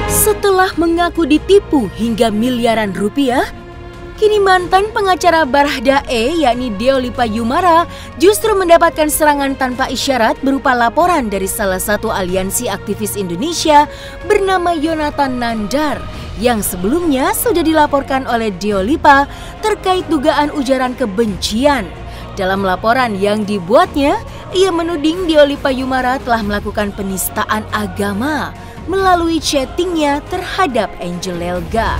Setelah mengaku ditipu hingga miliaran rupiah, kini mantan pengacara Baradae yakni Deolipa Yumara justru mendapatkan serangan tanpa isyarat berupa laporan dari salah satu aliansi aktivis Indonesia bernama Yonatan Nandar yang sebelumnya sudah dilaporkan oleh Deolipa terkait dugaan ujaran kebencian. Dalam laporan yang dibuatnya, ia menuding Deolipa Yumara telah melakukan penistaan agama melalui chattingnya terhadap Angel Elga.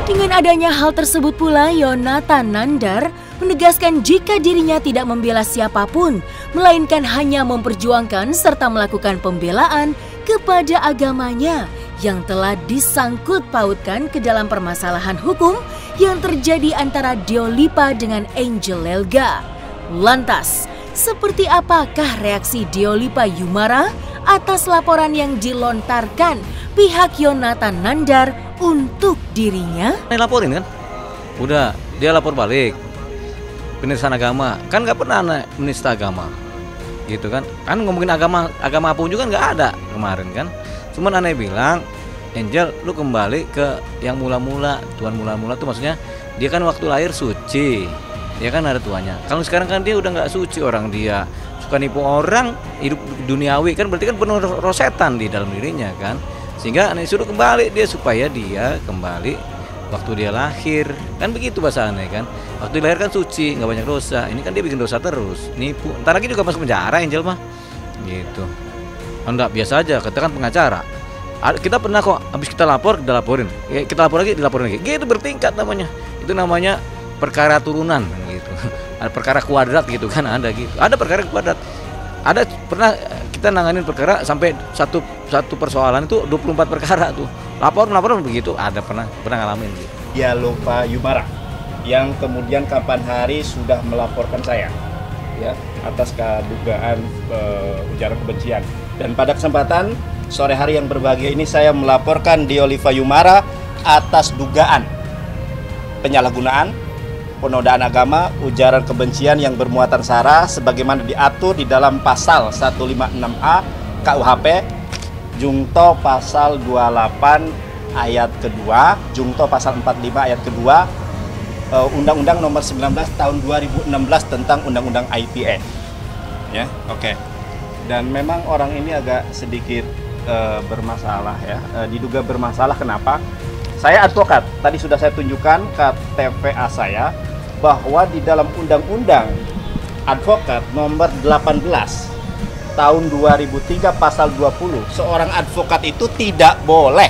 Dengan adanya hal tersebut pula, Yonatan Nandar menegaskan jika dirinya tidak membela siapapun, melainkan hanya memperjuangkan serta melakukan pembelaan kepada agamanya yang telah disangkut pautkan ke dalam permasalahan hukum yang terjadi antara Deolipa dengan Angel Elga. Lantas, seperti apakah reaksi Deolipa Yumara atas laporan yang dilontarkan pihak Yonatan Nandar untuk dirinya? Laporin kan, udah dia lapor balik penistaan agama, kan nggak pernah menista agama, gitu kan? Kan ngomongin agama pun juga nggak ada kemarin kan? Cuman aneh bilang, Angel, lu kembali ke yang mula-mula, Tuhan mula-mula tuh maksudnya dia kan waktu lahir suci. Ya kan ada tuanya. Kalau sekarang kan dia udah nggak suci, orang dia suka nipu orang, hidup duniawi kan, berarti kan penuh rosetan di dalam dirinya kan. Sehingga suruh kembali dia supaya dia kembali waktu dia lahir kan, begitu bahasanya kan. Waktu dia lahir kan suci, nggak banyak dosa. Ini kan dia bikin dosa terus, nipu. Ntar lagi juga masuk penjara Angel mah, gitu. Enggak, biasa aja. Kita kan pengacara. Kita pernah kok, habis kita lapor, kita laporin. Ya, kita lapor lagi, dilaporin lagi. Gitu bertingkat namanya. Itu namanya perkara turunan gitu. Ada perkara kuadrat gitu kan, ada gitu. Ada perkara kuadrat. Ada pernah kita nanganin perkara sampai satu persoalan itu 24 perkara tuh. Lapor begitu, ada pernah ngalamin gitu. Deolipa Yumara yang kemudian kapan hari sudah melaporkan saya ya atas dugaan ujaran kebencian. Dan pada kesempatan sore hari yang berbahagia ini saya melaporkan Deolipa Yumara atas dugaan penyalahgunaan, penodaan agama, ujaran kebencian yang bermuatan sara sebagaimana diatur di dalam pasal 156A KUHP, Jungto pasal 28 ayat kedua, Jungto pasal 45 ayat kedua, Undang-Undang Nomor 19 tahun 2016 tentang Undang-Undang ITE. Ya, oke. Dan memang orang ini agak sedikit bermasalah ya, diduga bermasalah. Kenapa? Saya advokat, tadi sudah saya tunjukkan KTPA saya bahwa di dalam Undang-Undang Advokat Nomor 18 tahun 2003 pasal 20, seorang advokat itu tidak boleh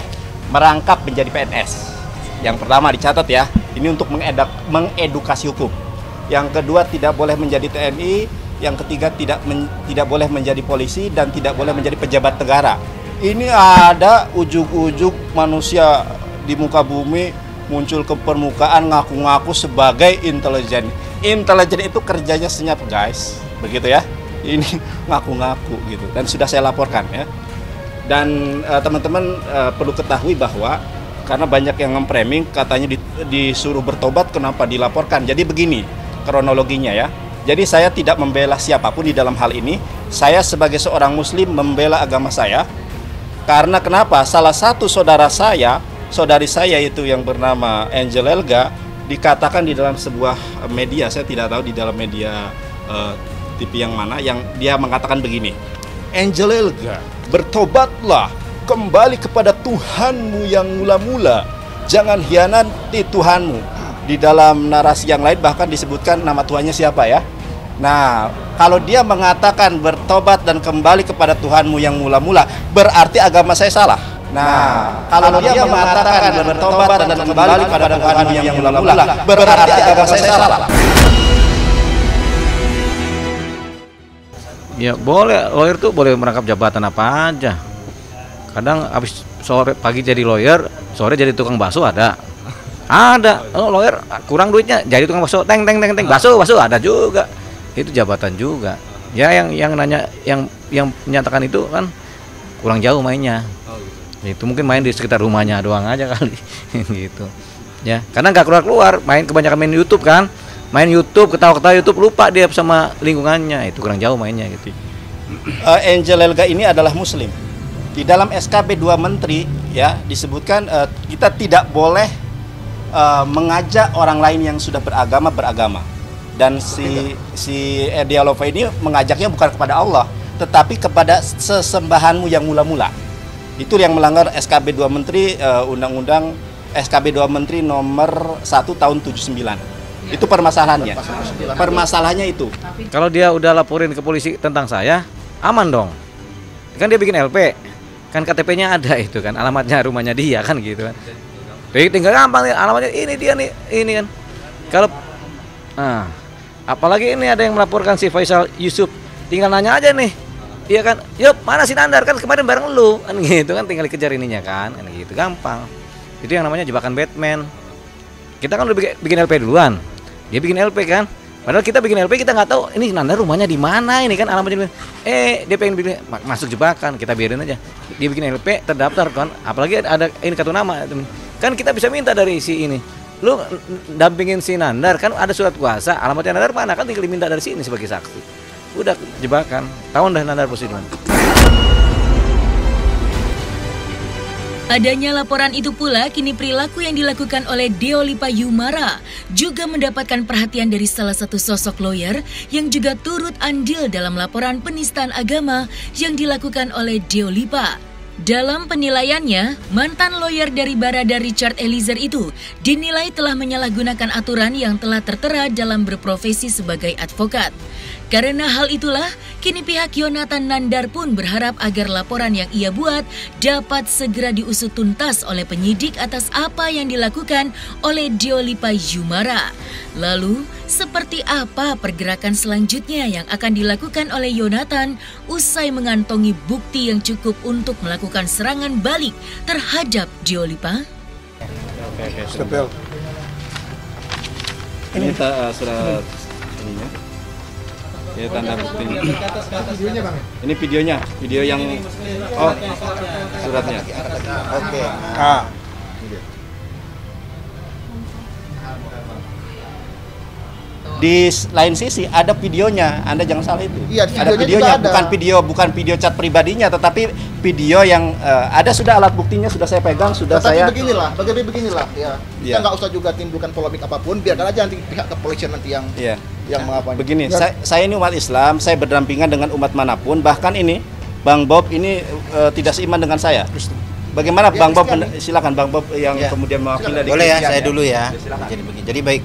merangkap menjadi PNS. Yang pertama dicatat ya, ini untuk mengedukasi hukum. Yang kedua tidak boleh menjadi TNI, yang ketiga tidak boleh menjadi polisi dan tidak boleh menjadi pejabat negara. Ini ada ujug-ujug manusia di muka bumi muncul ke permukaan ngaku-ngaku sebagai intelijen. Intelijen itu kerjanya senyap guys, begitu ya. Ini ngaku-ngaku gitu, dan sudah saya laporkan ya. Dan teman-teman perlu ketahui bahwa karena banyak yang nge-framing katanya disuruh bertobat, kenapa dilaporkan. Jadi begini kronologinya ya. Jadi saya tidak membela siapapun di dalam hal ini. Saya sebagai seorang muslim membela agama saya. Karena kenapa? Salah satu saudari saya itu yang bernama Angel Elga dikatakan di dalam sebuah media, saya tidak tahu di dalam media TV yang mana, yang dia mengatakan begini, Angel Elga, bertobatlah, kembali kepada Tuhanmu yang mula-mula, jangan hianati Tuhanmu. Di dalam narasi yang lain bahkan disebutkan nama Tuhannya siapa ya. Nah, kalau dia mengatakan bertobat dan kembali kepada Tuhanmu yang mula-mula, berarti agama saya salah. Nah, kalau dia mengatakan bertobat dan kembali kepada Tuhan yang mula-mula, berarti agama saya salah. Ya boleh, lawyer tuh boleh merangkap jabatan apa aja. Kadang habis sore pagi jadi lawyer, sore jadi tukang bakso ada. Ada, lawyer kurang duitnya jadi tukang bakso, teng bakso ada juga. Itu jabatan juga. Ya yang nanya yang menyatakan itu kan kurang jauh mainnya. Itu mungkin main di sekitar rumahnya doang aja kali gitu. Ya, karena nggak keluar-keluar, kebanyakan main YouTube kan, main YouTube, ketawa-ketawa YouTube, lupa dia sama lingkungannya, itu kurang jauh mainnya gitu. Angel Elga ini adalah Muslim. Di dalam SKB 2 Menteri ya disebutkan kita tidak boleh mengajak orang lain yang sudah beragama. Dan si Dialova ini mengajaknya bukan kepada Allah, tetapi kepada sesembahanmu yang mula-mula. Itu yang melanggar SKB 2 Menteri, Undang-Undang SKB 2 Menteri nomor 1 tahun 79. Itu permasalahannya. Permasalahannya itu. Kalau dia udah laporin ke polisi tentang saya, aman dong. Kan dia bikin LP. Kan KTP-nya ada itu kan, alamatnya rumahnya dia kan gitu kan. Jadi tinggal gampang nih, alamatnya ini dia nih, ini kan. Kalau apalagi ini ada yang melaporkan si Faisal Yusuf, tinggal nanya aja nih. Iya kan, yuk mana si Nandar kan kemarin bareng lu kan gitu kan, tinggal dikejar ininya kan gitu, gampang. Itu yang namanya jebakan Batman. Kita kan udah bikin LP duluan, dia bikin LP kan. Padahal kita bikin LP kita nggak tahu ini Nandar rumahnya di mana, ini kan alamatnya. Dia pengen bikin masuk jebakan, kita biarin aja. Dia bikin LP terdaftar kan, apalagi ada ini kartu nama kan, kita bisa minta dari si ini. Lu dampingin si Nandar kan, ada surat kuasa, alamatnya Nandar mana kan, tinggal diminta dari sini sebagai saksi. Udah jebakan, tahun dah Nandar posisi. Adanya laporan itu pula, kini perilaku yang dilakukan oleh Deolipa Yumara juga mendapatkan perhatian dari salah satu sosok lawyer yang juga turut andil dalam laporan penistaan agama yang dilakukan oleh Deolipa. Dalam penilaiannya, mantan lawyer dari Barada Richard Eliezer itu dinilai telah menyalahgunakan aturan yang telah tertera dalam berprofesi sebagai advokat. Karena hal itulah, kini pihak Yonatan Nandar pun berharap agar laporan yang ia buat dapat segera diusut tuntas oleh penyidik atas apa yang dilakukan oleh Deolipa Yumara. Lalu, seperti apa pergerakan selanjutnya yang akan dilakukan oleh Yonatan usai mengantongi bukti yang cukup untuk melakukan serangan balik terhadap Deolipa? Ini surat ininya. Ya, tanda bukti. Ini videonya, video yang suratnya. Oke. Di lain sisi ada videonya, Anda jangan salah itu. Iya, ada videonya, bukan video chat pribadinya, tetapi video yang sudah alat buktinya sudah saya pegang, sudah Tetapi saya. beginilah, ya. Kita nggak usah juga timbulkan polemik apapun, biarkan aja nanti pihak kepolisian nanti yang mengapa. Begini, saya ini umat Islam, saya berdampingan dengan umat manapun, bahkan ini Bang Bob ini tidak seiman dengan saya. Bagaimana Bang Bob? Silakan Bang Bob yang kemudian mewakili. Boleh ya, saya dulu ya. Jadi baik.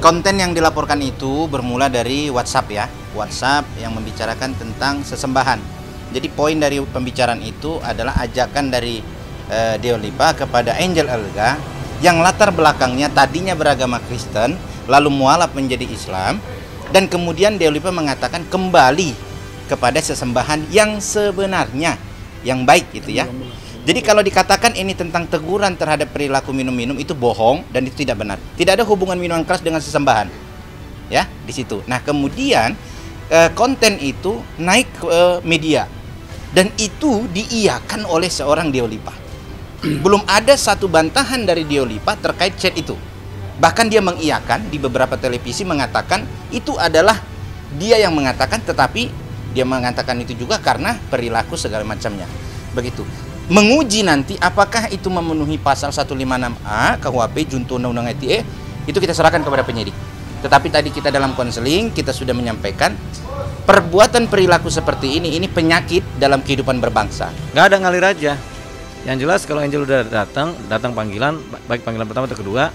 Konten yang dilaporkan itu bermula dari WhatsApp ya. WhatsApp yang membicarakan tentang sesembahan. Jadi poin dari pembicaraan itu adalah ajakan dari Deolipa kepada Angel Elga yang latar belakangnya tadinya beragama Kristen, lalu mualaf menjadi Islam, dan kemudian Deolipa mengatakan kembali kepada sesembahan yang sebenarnya, yang baik gitu ya. Jadi kalau dikatakan ini tentang teguran terhadap perilaku minum-minum itu bohong dan itu tidak benar. Tidak ada hubungan minuman keras dengan sesembahan. Ya, di situ. Nah, kemudian konten itu naik ke media dan itu diiyakan oleh seorang Deolipa. Belum ada satu bantahan dari Deolipa terkait chat itu. Bahkan dia mengiyakan di beberapa televisi mengatakan itu adalah dia yang mengatakan, tetapi dia mengatakan itu juga karena perilaku segala macamnya. Begitu. Menguji nanti apakah itu memenuhi pasal 156A KUHP junto Undang-Undang ITE, itu kita serahkan kepada penyidik. Tetapi tadi kita dalam konseling kita sudah menyampaikan perbuatan perilaku seperti ini penyakit dalam kehidupan berbangsa. Nggak ada ngalir aja. Yang jelas kalau Angel udah datang panggilan, baik panggilan pertama atau kedua,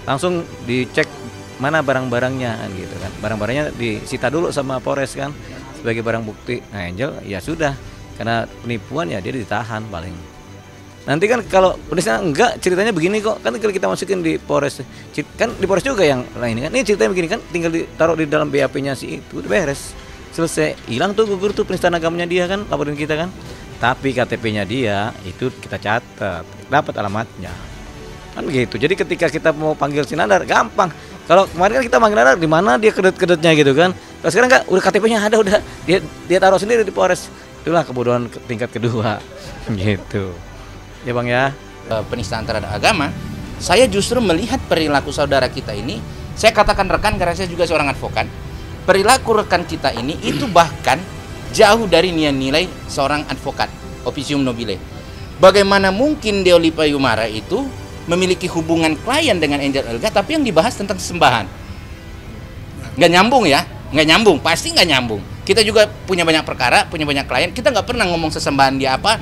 langsung dicek mana barang-barangnya kan gitu kan. Barang-barangnya disita dulu sama Polres kan sebagai barang bukti. Nah, Angel ya sudah, karena penipuan ya dia ditahan paling. Nanti kan kalau penistaan enggak, ceritanya begini kok. Kan kalau kita masukin di Polres, kan di Polres juga yang lain kan. Ini ceritanya begini kan, tinggal ditaruh di dalam BAP-nya si itu, beres. Selesai, hilang tuh gugur tuh penistaan agamanya dia kan, laporin kita kan. Tapi KTP-nya dia itu kita catat, dapat alamatnya. Kan begitu. Jadi ketika kita mau panggil si Nandar gampang. Kalau kemarin kan kita manggil Nandar di mana dia kedet-kedetnya gitu kan. Kalau sekarang enggak, udah KTP-nya ada, udah dia taruh sendiri di Polres. Itulah kebodohan tingkat kedua gitu ya Bang ya. Penistaan terhadap agama Saya justru melihat perilaku saudara kita ini, saya katakan rekan karena saya juga seorang advokat. Perilaku rekan kita ini itu bahkan jauh dari nilai-nilai seorang advokat, officium nobile. Bagaimana mungkin Deolipa Yumara itu memiliki hubungan klien dengan Angel Elga, tapi yang dibahas tentang sesembahan? Nggak nyambung ya, nggak nyambung, pasti nggak nyambung. Kita juga punya banyak perkara, punya banyak klien, kita nggak pernah ngomong sesembahan dia apa,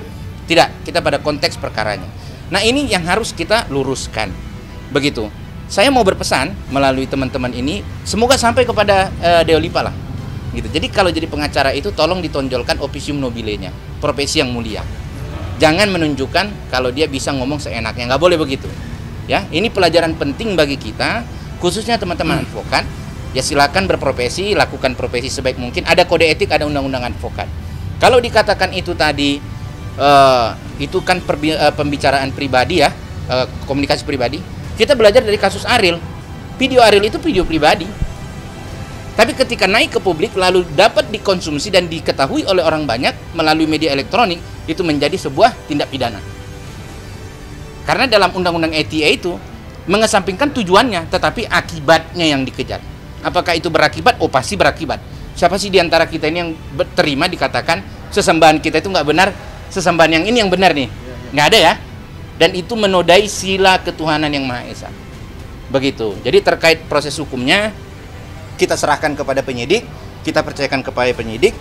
tidak, kita pada konteks perkaranya. Nah ini yang harus kita luruskan, begitu. Saya mau berpesan melalui teman-teman ini, semoga sampai kepada Deolipa lah, gitu. Jadi kalau jadi pengacara itu tolong ditonjolkan officium nobilenya, profesi yang mulia. Jangan menunjukkan kalau dia bisa ngomong seenaknya, nggak boleh begitu. Ya, ini pelajaran penting bagi kita, khususnya teman-teman advokat. Ya silakan berprofesi, lakukan profesi sebaik mungkin. Ada kode etik, ada undang-undang advokat. Kalau dikatakan itu tadi, itu kan pembicaraan pribadi ya, komunikasi pribadi. Kita belajar dari kasus Ariel. Video Ariel itu video pribadi. Tapi ketika naik ke publik lalu dapat dikonsumsi dan diketahui oleh orang banyak melalui media elektronik, itu menjadi sebuah tindak pidana. Karena dalam undang-undang ETA itu mengesampingkan tujuannya, tetapi akibatnya yang dikejar. Apakah itu berakibat? Oh pasti berakibat. Siapa sih diantara kita ini yang terima dikatakan sesembahan kita itu nggak benar, sesembahan yang ini yang benar nih? Nggak ada ya. Dan itu menodai sila ketuhanan yang Maha Esa. Begitu. Jadi terkait proses hukumnya kita serahkan kepada penyidik, kita percayakan kepada penyidik.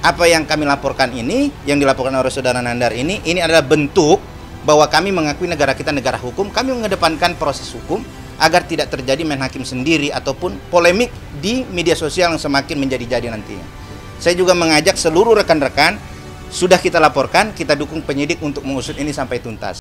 Apa yang kami laporkan ini, yang dilaporkan oleh saudara Nandar ini adalah bentuk bahwa kami mengakui negara kita negara hukum, kami mengedepankan proses hukum agar tidak terjadi main hakim sendiri ataupun polemik di media sosial yang semakin menjadi-jadi nantinya. Saya juga mengajak seluruh rekan-rekan, sudah kita laporkan, kita dukung penyidik untuk mengusut ini sampai tuntas.